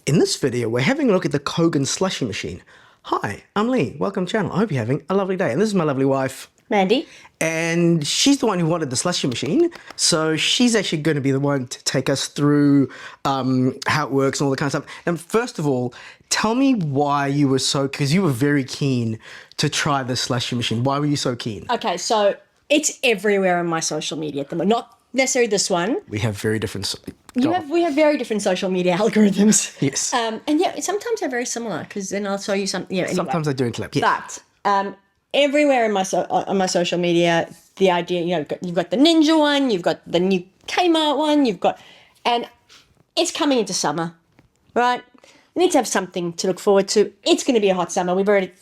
In this video, we're having a look at the Kogan Slushie machine. Hi, I'm Lee. Welcome to the channel. I hope you're having a lovely day. And this is my lovely wife, Mandy. And she's the one who wanted the slushie machine. So she's actually going to be the one to take us through how it works and all the kind of stuff. And first of all, tell me why you were so, because you were very keen to try the slushie machine. Why were you so keen? Okay, so it's everywhere on my social media at the moment. Not necessarily this one. We have very different... We have very different social media algorithms. Yes. And yeah, sometimes they're very similar because then I'll show you something. Yeah, anyway. Sometimes they do interlap. Yeah. But everywhere in on my social media, the idea, you've got the Ninja one, you've got the new Kmart one, and it's coming into summer, right? We need to have something to look forward to. It's going to be a hot summer.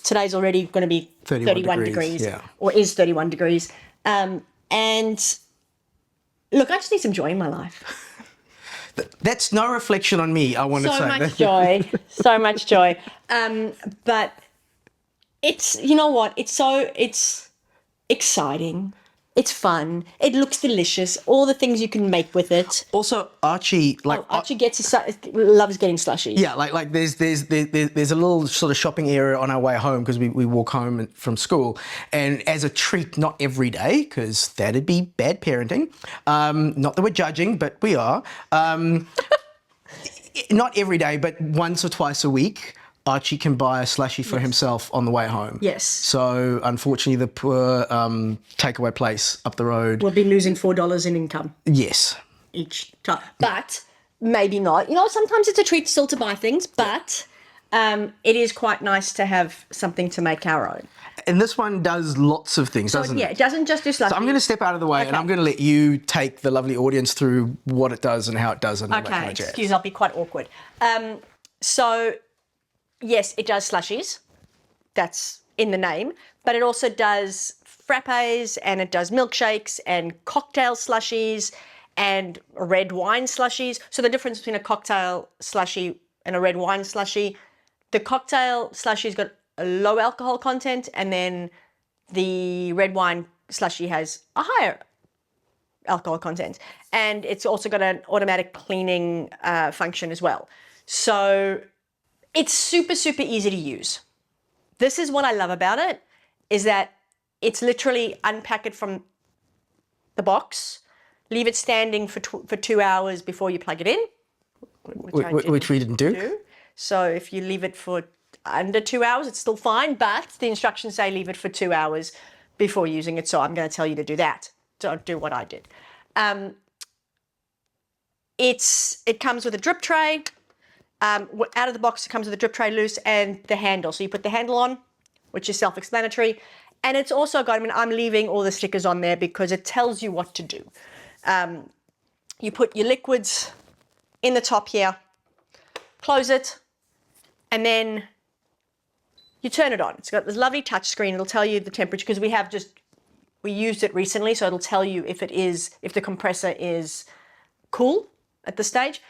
Today's already going to be 31 degrees, yeah. Or is 31 degrees. And look, I just need some joy in my life. That's no reflection on me, I want to say. So much joy, so much joy. But it's, you know what? It's exciting. It's fun. It looks delicious. All the things you can make with it. Also, Archie, Archie loves getting slushies. Yeah, like there's a little sort of shopping area on our way home because we walk home from school, and as a treat, not every day because that'd be bad parenting. Not that we're judging, but we are. Not every day, but once or twice a week, Archie can buy a slushie for himself on the way home. Yes. So unfortunately, the poor takeaway place up the road will be losing $4 in income. Yes. Each time, but maybe not. Sometimes it's a treat still to buy things, but it is quite nice to have something to make our own. And this one does lots of things, doesn't it? Yeah, it doesn't just do slushie. So I'm going to step out of the way and I'm going to let you take the lovely audience through what it does and how it does and all that kind of jazz. Excuse, I'll be quite awkward. So, yes, it does slushies. That's in the name. But it also does frappes and it does milkshakes and cocktail slushies and red wine slushies. So the difference between a cocktail slushie and a red wine slushie, the cocktail slushie's got a low alcohol content, and then the red wine slushie has a higher alcohol content. And it's also got an automatic cleaning function as well. So it's super, super easy to use. This is what I love about it, is that it's literally unpack it from the box, leave it standing for 2 hours before you plug it in. Which we didn't do. So if you leave it for under 2 hours, it's still fine, but the instructions say leave it for 2 hours before using it. So I'm going to tell you to do that. Don't do what I did. It comes with a drip tray. Out of the box, it comes with a drip tray loose and the handle. So you put the handle on, which is self-explanatory. And it's also got, I'm leaving all the stickers on there because it tells you what to do. You put your liquids in the top here, close it, and then you turn it on. It's got this lovely touch screen. It'll tell you the temperature because we used it recently, so it'll tell you if the compressor is cool at this stage.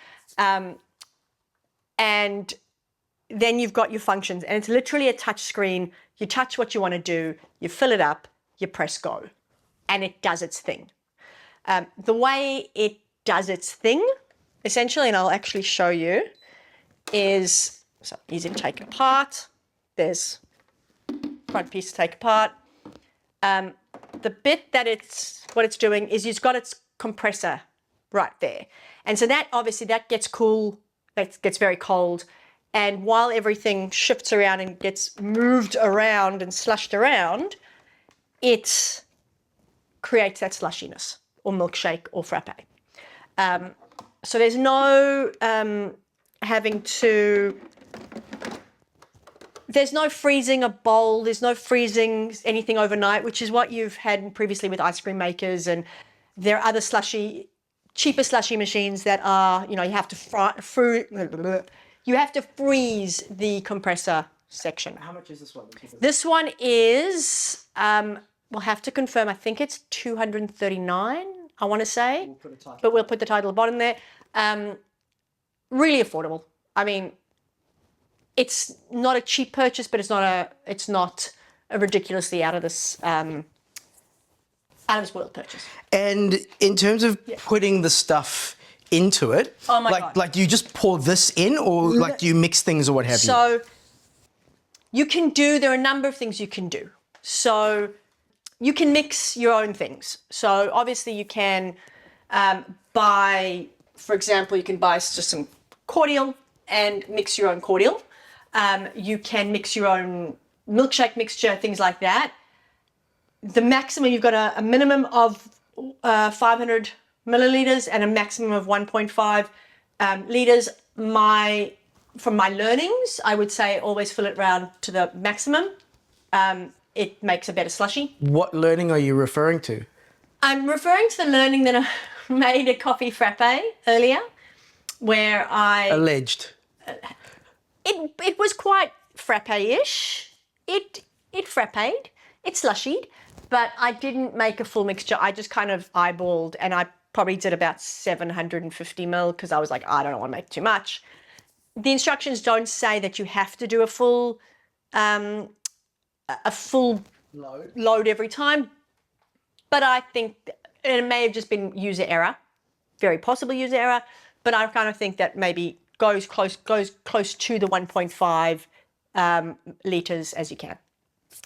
And then you've got your functions, and it's literally a touch screen. You touch what you want to do, you fill it up, you press go, and it does its thing. The way it does its thing, essentially, and I'll actually show you, is so easy to take apart. There's front piece to take apart. The bit that what it's doing is it's got its compressor right there. And so that obviously that gets cool, that gets very cold. And while everything shifts around and gets moved around and slushed around, it creates that slushiness or milkshake or frappe. So there's no there's no freezing a bowl, there's no freezing anything overnight, which is what you've had previously with ice cream makers. And there are other cheaper slushie machines that are, you have to freeze the compressor section. How much is this one? This one is, we'll have to confirm, I think it's $239, I want to say. But we'll put the title at the bottom there. Really affordable. I mean, it's not a cheap purchase, but it's not a ridiculously out of this world purchase. And in terms of putting the stuff into it? Oh my like, God. Like, do you just pour this in, or like, do you mix things or what have you? So there are a number of things you can do. So you can mix your own things. So obviously you can buy, for example, you can buy just some cordial and mix your own cordial. You can mix your own milkshake mixture, things like that. The maximum, you've got a minimum of 500 milliliters and a maximum of 1.5 liters. From my learnings, I would say always fill it round to the maximum. It makes a better slushy. What learning are you referring to? I'm referring to the learning that I made a coffee frappe earlier, where Alleged. it was quite frappe-ish. It frapped, it slushied, but I didn't make a full mixture. I just kind of eyeballed, and I probably did about 750 ml because I was like, I don't want to make too much. The instructions don't say that you have to do a full load every time, but I think it may have just been user error, very possible user error, but I kind of think that maybe goes close to the 1.5 liters as you can,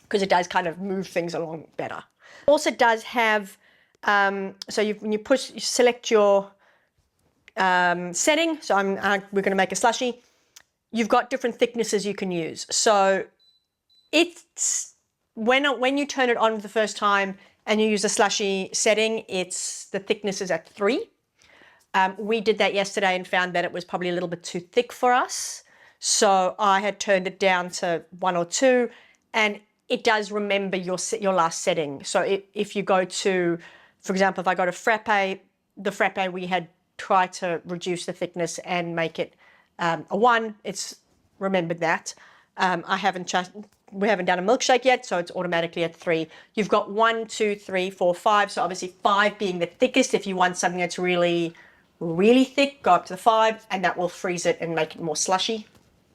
because it does kind of move things along better. Also does have, so when you select your setting, so we're going to make a slushie, you've got different thicknesses you can use. So it's, when you turn it on the first time and you use the slushie setting, the thickness is at 3. We did that yesterday and found that it was probably a little bit too thick for us. So I had turned it down to 1 or 2, and it does remember your last setting. So if you go to, for example, if I go to frappe, the frappe we had tried to reduce the thickness and make it a 1. It's remembered that. We haven't done a milkshake yet, so it's automatically at 3. You've got 1, 2, 3, 4, 5. So obviously 5 being the thickest. If you want something that's really, really thick, go up to the 5, and that will freeze it and make it more slushy,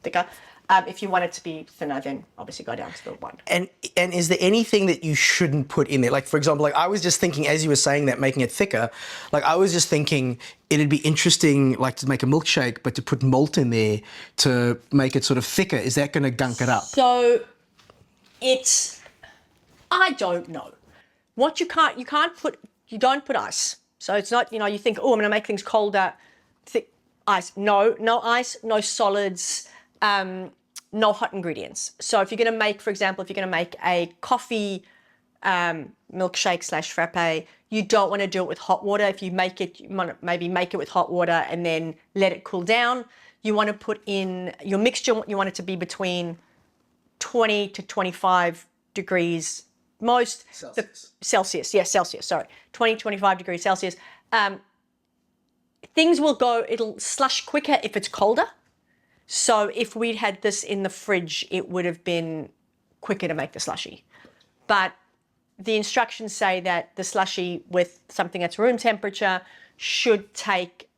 thicker. If you want it to be thinner, then obviously go down to the 1. And is there anything that you shouldn't put in there? Like, for example, like I was just thinking as you were saying that, making it thicker, like I was just thinking it'd be interesting, like to make a milkshake, but to put malt in there to make it sort of thicker. Is that going to gunk it up? So I don't know. What you don't put ice. So it's not, you think, oh, I'm going to make things colder, thick ice. No ice, no solids, no hot ingredients. So if you're going to make, for example, a coffee milkshake / frappe, you don't want to do it with hot water. If you make it, you want to maybe make it with hot water and then let it cool down. You want to put in your mixture, you want it to be between 20 to 25 degrees most. Celsius, sorry. 20, 25 degrees Celsius. It'll slush quicker if it's colder. So if we'd had this in the fridge, it would have been quicker to make the slushie. But the instructions say that the slushie with something that's room temperature should take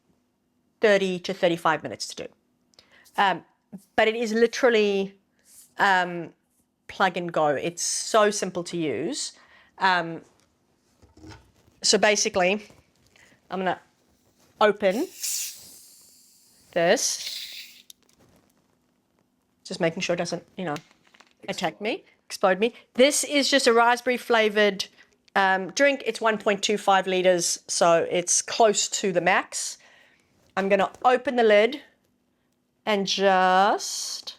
30 to 35 minutes to do. But it is literally plug and go. It's so simple to use. So basically, I'm going to open this. Just making sure it doesn't, explode me. This is just a raspberry flavoured drink. It's 1.25 litres, so it's close to the max. I'm going to open the lid and just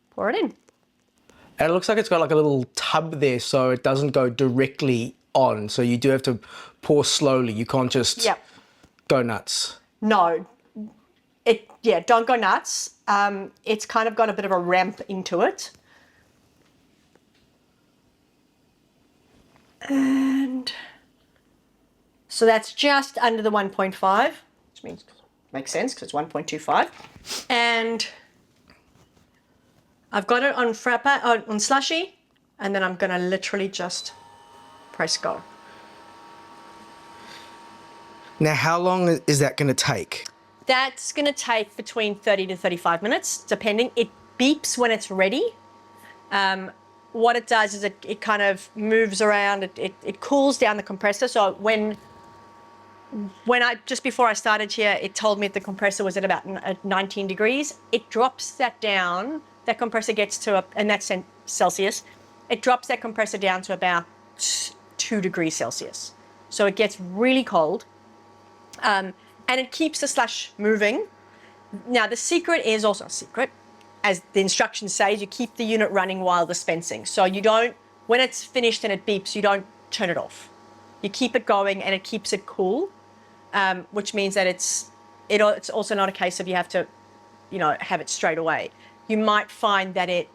pour it in. And it looks like it's got like a little tub there, so it doesn't go directly on. So you do have to pour slowly. You can't just go nuts. No. Don't go nuts. It's kind of got a bit of a ramp into it. And so that's just under the 1.5, which makes sense because it's 1.25. And I've got it on frappe, on slushie, and then I'm going to literally just press go. Now, how long is that going to take? That's going to take between 30 to 35 minutes, depending. It beeps when it's ready. What it does is it kind of moves around. It cools down the compressor. So when just before I started here, it told me the compressor was at about 19 degrees. It drops that down. That compressor gets to, and that's in Celsius. It drops that compressor down to about 2 degrees Celsius. So it gets really cold, and it keeps the slush moving. Now the secret is also a secret, as the instructions say, you keep the unit running while dispensing. So you don't, when it's finished and it beeps, you don't turn it off. You keep it going and it keeps it cool. Which means that it's also not a case of you have to, have it straight away. You might find that it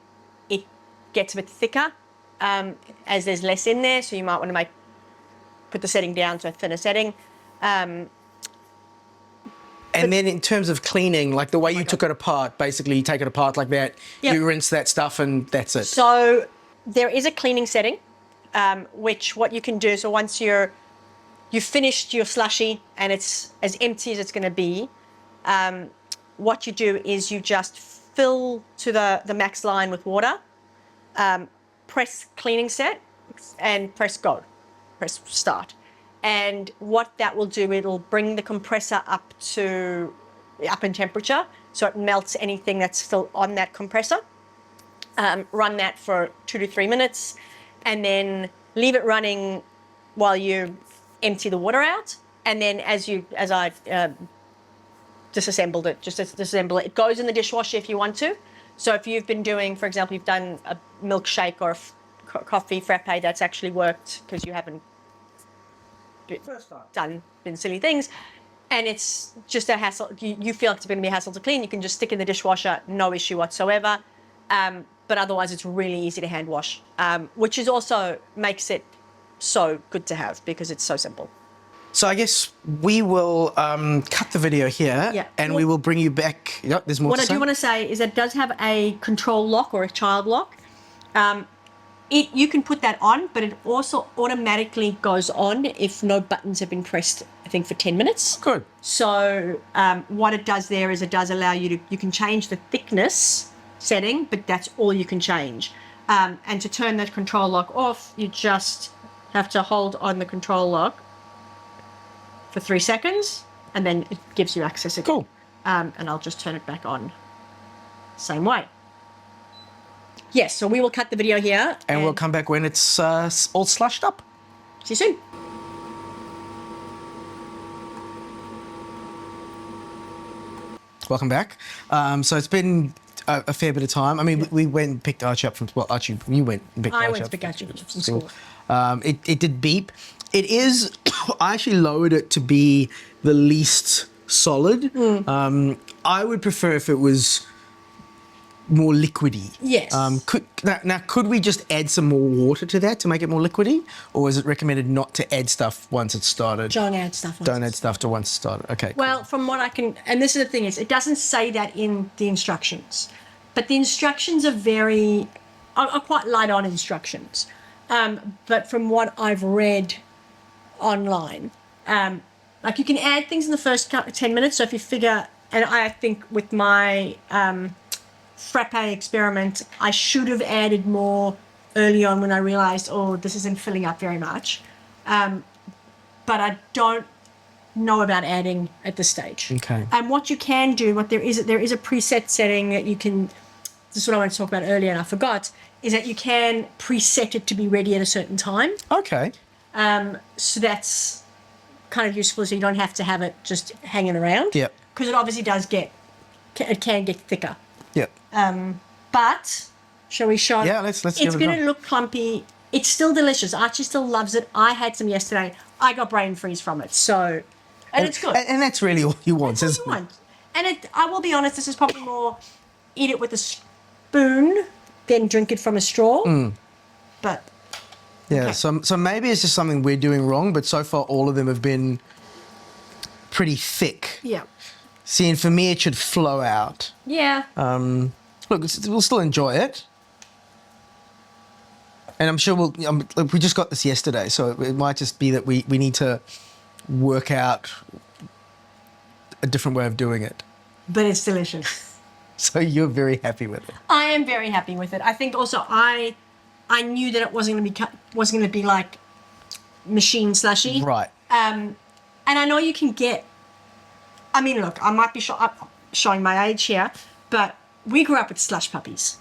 gets a bit thicker as there's less in there, so you might want to put the setting down to a thinner setting. And then in terms of cleaning, like the way you took it apart, basically you take it apart like that, Yep. you rinse that stuff and that's it. So there is a cleaning setting, which what you can do, so once you've finished your slushie and it's as empty as it's going to be, what you do is you just fill to the max line with water, press cleaning set, and press go, press start. And what that will do, it'll bring the compressor up in temperature, so it melts anything that's still on that compressor. Run that for 2 to 3 minutes, and then leave it running while you empty the water out. And then as I disassembled it, disassemble it. It goes in the dishwasher if you want to. So if you've been doing, for example, you've done a milkshake or a coffee frappe that's actually worked because you haven't been silly things, and it's just a hassle, you feel like it's going to be a hassle to clean, you can just stick in the dishwasher, no issue whatsoever. But otherwise it's really easy to hand wash, which is also makes it so good to have because it's so simple. So I guess we will cut the video here, and we will bring you back. Yep, there's more What to I say. do want to say is that it does have a control lock or a child lock. You can put that on, but it also automatically goes on if no buttons have been pressed, I think, for 10 minutes. Good. So what it does there is it does allow you can change the thickness setting, but that's all you can change. And to turn that control lock off, you just have to hold on the control lock for 3 seconds, and then it gives you access again. Cool. And I'll just turn it back on same way. Yes, so we will cut the video here. And we'll come back when it's all slushed up. See you soon. Welcome back. So it's been a fair bit of time. I mean, we went and picked Archie up from, well, Archie, you went and picked Archie up. I went to pick Archie up from school. It did beep. It is, I actually lowered it to be the least solid. I would prefer if it was more liquidy. Yes. Could we just add some more water to that to make it more liquidy? Or is it recommended not to add stuff once it's started? Don't add stuff. Don't add stuff to once it's started. Okay. Well, from what I can, and this is the thing is, it doesn't say that in the instructions, but the instructions are quite light on instructions. But from what I've read online, like you can add things in the first 10 minutes. So if you figure, and I think with my frappe experiment, I should have added more early on when I realized, oh, this isn't filling up very much. But I don't know about adding at this stage. Okay. And what you can do, there is a preset setting that you can, this is what I wanted to talk about earlier and I forgot, is that you can preset it to be ready at a certain time. Okay. So that's kind of useful, so you don't have to have it just hanging around. Yep. Because it obviously it can get thicker. Yep. But shall we show? Yeah, let's It's give it a going go. to look clumpy. It's still delicious. Archie still loves it. I had some yesterday. I got brain freeze from it. So, and it's good. And that's really all you want, That's isn't all you it? want. And I will be honest, this is probably more eat it with a spoon than drink it from a straw. But Yeah, okay. so maybe it's just something we're doing wrong, but so far all of them have been pretty thick. yeah. See, and for me it should flow out. Yeah. Look, we'll still enjoy it. And I'm sure look, we just got this yesterday, so it might just be that we need to work out a different way of doing it. But it's delicious. So you're very happy with it. I am very happy with it. I think also I knew that it wasn't going to be like machine slushy. Right. And I know you can get, I mean, look, I might be showing my age here, but we grew up with slush puppies,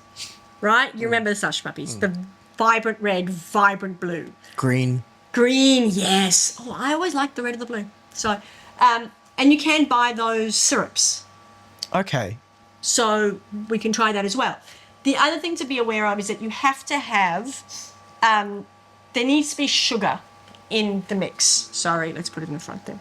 right? You remember the slush puppies, the vibrant red, vibrant blue. Green. Green, yes. Oh, I always liked the red or the blue. So, and you can buy those syrups. Okay. So we can try that as well. The other thing to be aware of is that you have to have, there needs to be sugar in the mix. Sorry, let's put it in the front there.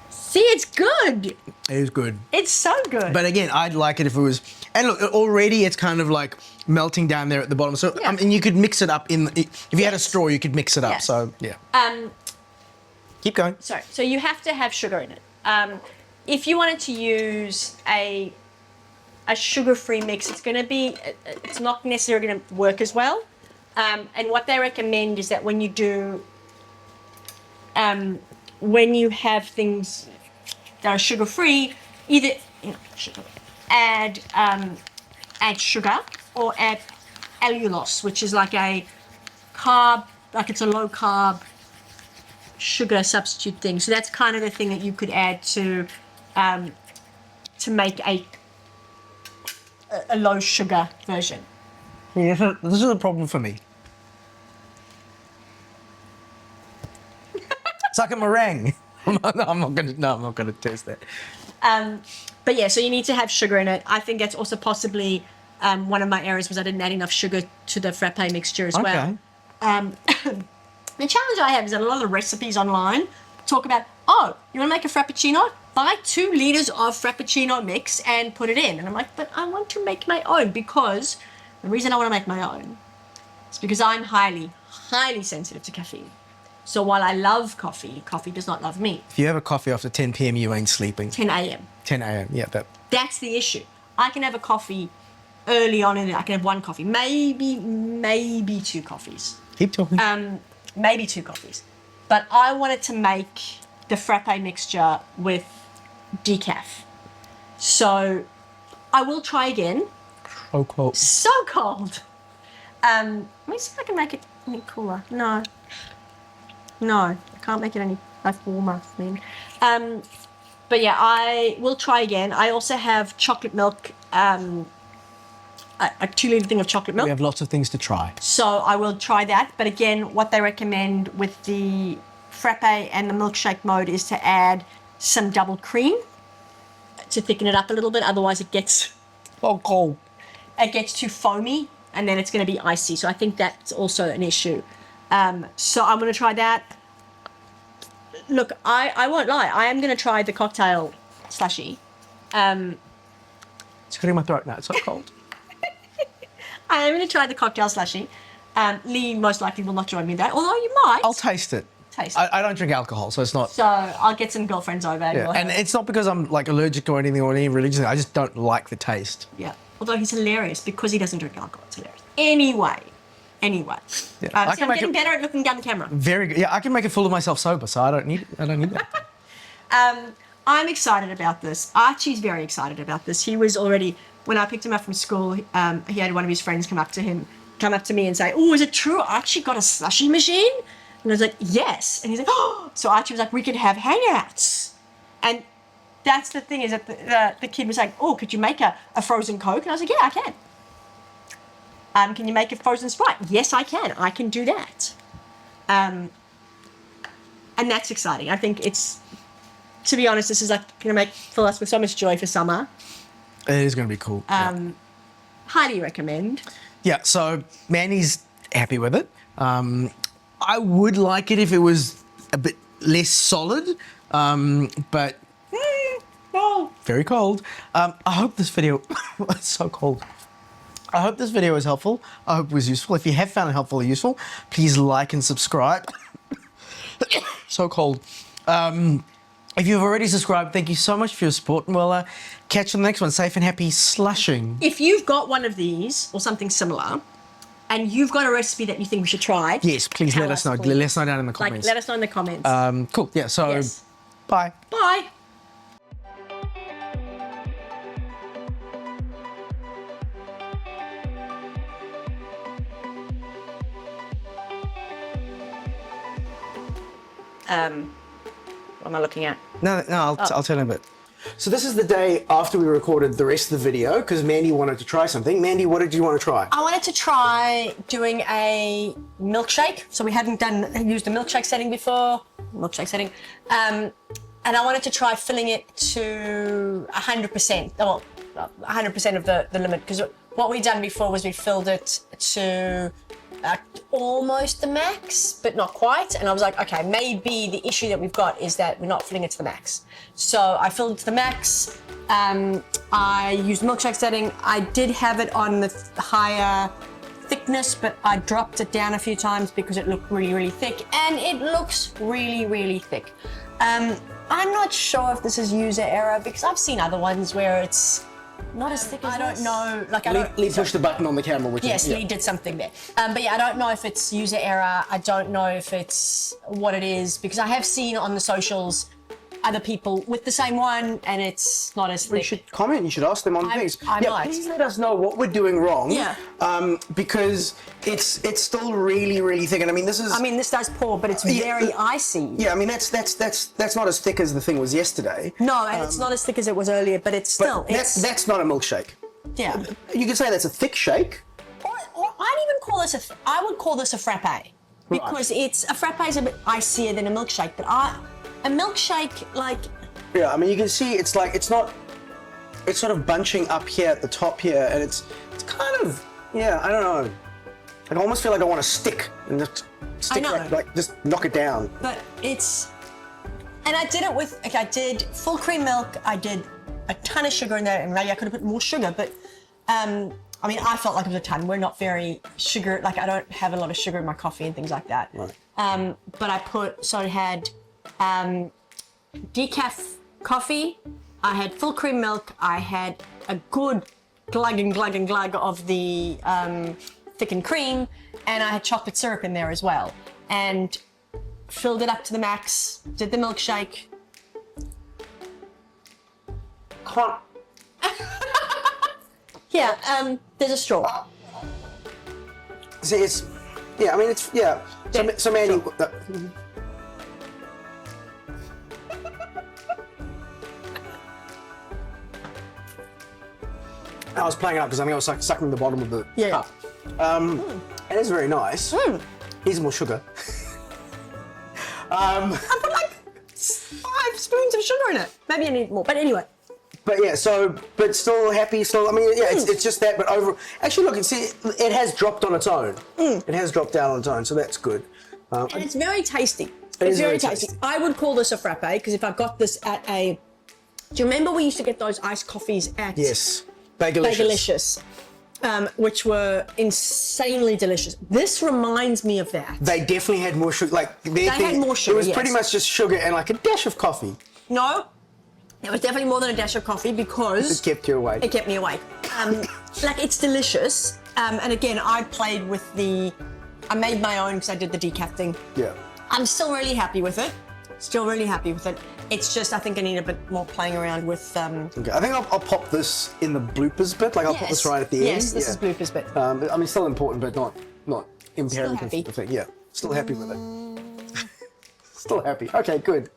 See, it's good. It is good. It's so good. But again, I'd like it if it was, and look, already it's kind of like melting down there at the bottom. So, Yeah. and you could mix it up if you had a straw, you could mix it up. Yes. So, yeah. Keep going. Sorry. So you have to have sugar in it. If you wanted to use a sugar-free mix, it's not necessarily going to work as well. And what they recommend is that when you do, when you have things that are sugar-free, either add sugar or add allulose, which is like a carb, like it's a low-carb sugar substitute thing. So that's kind of the thing that you could add to make a low sugar version. Yeah, this is a problem for me. It's like a meringue. I'm not gonna taste that. But yeah, so you need to have sugar in it. I think that's also possibly one of my errors was I didn't add enough sugar to the frappe mixture as well. The challenge I have is that a lot of the recipes online talk about, oh, you want to make a frappuccino? Buy 2 liters of frappuccino mix and put it in. And I'm like, but I want to make my own, because the reason I want to make my own is because I'm highly, highly sensitive to caffeine. So while I love coffee, coffee does not love me. If you have a coffee after 10 p.m., you ain't sleeping. 10 a.m. 10 a.m. Yeah, that. That's the issue. I can have a coffee early on in it. I can have 1 coffee, maybe 2 coffees. Keep talking. Maybe 2 coffees. But I wanted to make the frappe mixture with decaf. So I will try again. So cold. So cold. Let me see if I can make it any cooler. No, I can't make it any warmer. But yeah, I will try again. I also have chocolate milk, a 2-liter thing of chocolate milk. We have lots of things to try. So I will try that. But again, what they recommend with the frappe and the milkshake mode is to add some double cream to thicken it up a little bit. Otherwise it gets cold. It gets too foamy and then it's going to be icy. So I think that's also an issue. So I'm going to try that. Look, I won't lie. I am going to try the cocktail slushie. It's hurting my throat now. It's so cold. I am going to try the cocktail slushie. Lee most likely will not join me in that, although you might. I'll taste it. I don't drink alcohol, so it's not. So I'll get some girlfriends over. Yeah. And it's not because I'm like allergic or anything or any religious thing. I just don't like the taste. Yeah. Although he's hilarious because he doesn't drink alcohol. It's hilarious. Anyway. Yeah. So I'm getting better at looking down the camera. Very good. Yeah, I can make a fool of myself sober, so I don't need that. I'm excited about this. Archie's very excited about this. He was already, when I picked him up from school, he had one of his friends come up to me and say, "Oh, is it true Archie got a slushie machine?" And I was like, "Yes." And he's like, "Oh." So Archie was like, "We could have hangouts." And that's the thing, is that the kid was like, "Oh, could you make a frozen Coke?" And I was like, "Yeah, I can." Can you make a frozen Sprite? Yes, I can. I can do that. And that's exciting. I think it's, to be honest, this is like going to fill us with so much joy for summer. It is going to be cool. Highly recommend. Yeah, so Mandy's happy with it. I would like it if it was a bit less solid, but very cold. I hope this video, it's so cold. I hope this video was helpful. I hope it was useful. If you have found it helpful or useful, please like and subscribe. So cold. If you've already subscribed, thank you so much for your support, and we'll catch you on the next one. Safe and happy slushing. If you've got one of these or something similar, and you've got a recipe that you think we should try, yes, please let us know. Let us know down in the comments. Let us know in the comments. Cool. Yeah. So, Yes. Bye. Bye. What am I looking at? No, I'll tell you a bit. So this is the day after we recorded the rest of the video because Mandy wanted to try something. Mandy, what did you want to try? I wanted to try doing a milkshake. So we hadn't used the milkshake setting before. And I wanted to try filling it to 100%. Well, 100% of the limit, because what we'd done before was we filled it to almost the max, but not quite. And I was like, okay, maybe the issue that we've got is that we're not filling it to the max. So I filled it to the max. I used milkshake setting. I did have it on the higher thickness, but I dropped it down a few times because it looked really, really thick, and it looks really, really thick. I'm not sure if this is user error because I've seen other ones where it's not as thick as this. I don't know. Like Lee pushed the button on the camera, which yes, Lee did something there. But yeah, I don't know if it's user error. I don't know if it's what it is because I have seen on the socials other people with the same one and it's not as thick. You should comment. You should ask them on things. I might. Please let us know what we're doing wrong. Yeah. Because it's still really, really thick. And I mean, this does pour, but it's very icy. Yeah. I mean, that's not as thick as the thing was yesterday. No, and it's not as thick as it was earlier, but it's still. That's not a milkshake. Yeah. You could say that's a thick shake. Or I'd even call this I would call this a frappe because a frappe is a bit icier than a milkshake, but a milkshake, like... Yeah, I mean, you can see it's sort of bunching up here at the top here, and it's kind of, yeah, I don't know. I almost feel like I want to stick and just stick, like just knock it down. But it's... And I did it with, I did full cream milk, I did a ton of sugar in there, and maybe I could have put more sugar, but, I mean, I felt like it was a ton. We're not very sugar, like I don't have a lot of sugar in my coffee and things like that. Right. But I had decaf coffee, I had full cream milk, I had a good glug of the thickened cream, and I had chocolate syrup in there as well. And filled it up to the max, did the milkshake. Yeah, there's a straw. See, I mean, So Mandy... I was playing it up because I think I was sucking the bottom of the cup. It is very nice. Here's more sugar. I put like 5 spoons of sugar in it. Maybe I need more, but anyway. But yeah, but still happy, I mean, yeah, it's just that, but actually look, it has dropped on its own. It has dropped down on its own, so that's good. And it's very tasty. It's very tasty. I would call this a frappe because if I got this at do you remember we used to get those iced coffees at... Yes. Bagelicious. Which were insanely delicious. This reminds me of that. They definitely had more sugar. Like they had more sugar. It was pretty much just sugar and like a dash of coffee. No, it was definitely more than a dash of coffee because it kept you awake. It kept me awake. Like it's delicious. And again, I played with I made my own because I did the decaf thing. Yeah. I'm still really happy with it. It's just I think I need a bit more playing around with. Okay. I think I'll pop this in the bloopers bit. Like I'll pop this right at the end. Yes, this is bloopers bit. I mean, still important, but not imperative. Still happy. Yeah, still happy with it. Still happy. Okay, good.